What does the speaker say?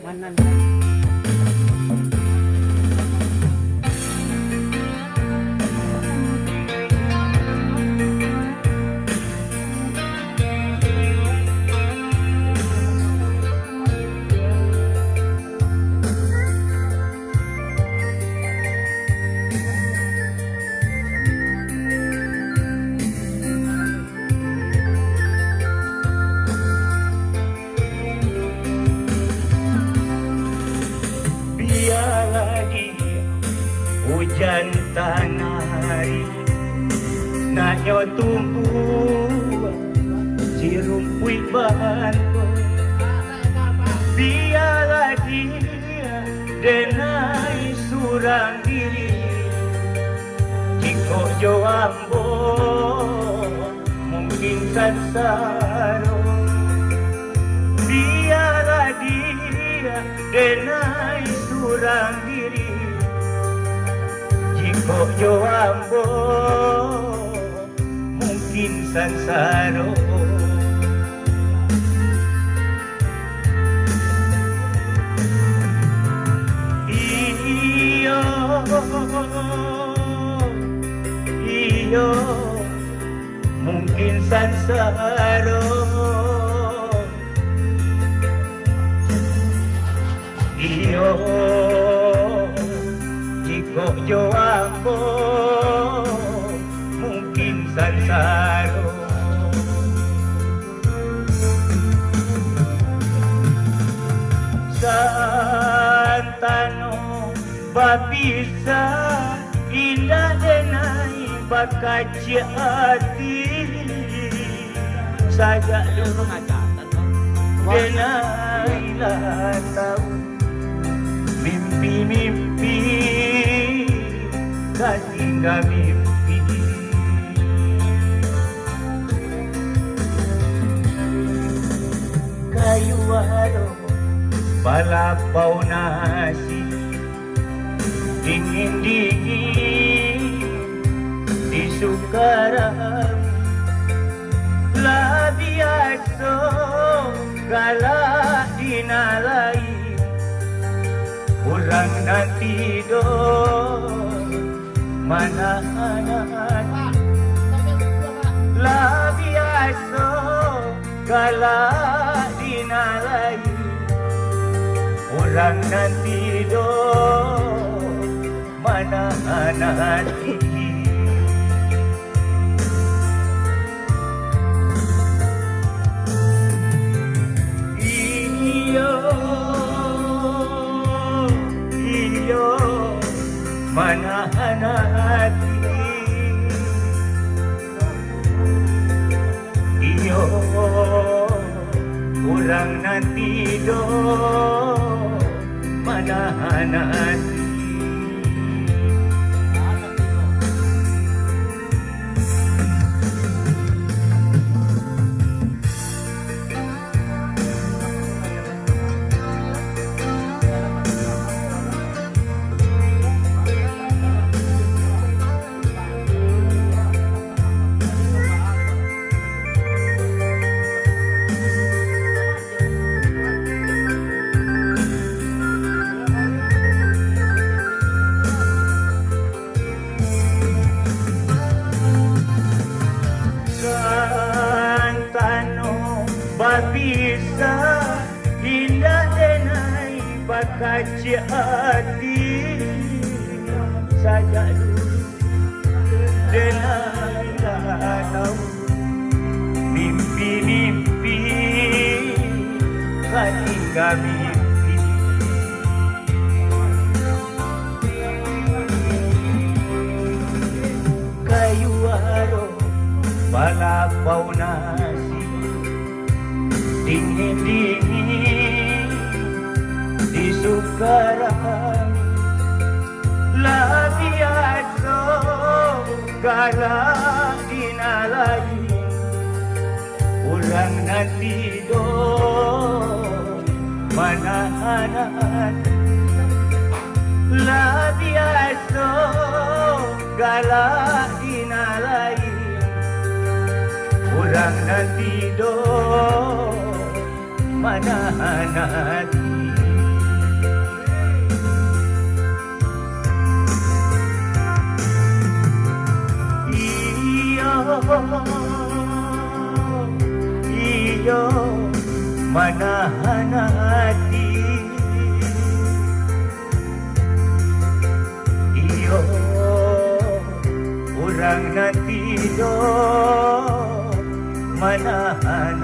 Manan. Hujan tanah hari nakyo tumbuh si rumput bantu biarlah dia denai surang diri jika jo ambo mungkin sansaro biarlah dia denai surang diri kok yo ambo mungkin sansaro iyo mungkin sansaro iyo kok jo ambo mungkin sansaro santano babisa indah denai bakaci hati saja dulu denai lah tahu mimpi-mimpi hingga mimpi kayu waro balapau nasi dingin-dingin di sukaram lah biasa galak dinalai kurang nanti mana anak lah biasa galak dinalai orang nanti mana anak iyo mana hati iyo kurang nanti mana hati bisa indah denai bakaci hati saja dulu denai tahu mimpi-mimpi hingga mimpi kayu waro balapau nasi dingin-dingin di sukaram lah biasa galak dinalai orang nanti mana anak lah biasa galak dinalai orang nanti manahan hati. Iyo manahan hati. Iyo urang nanti do manahan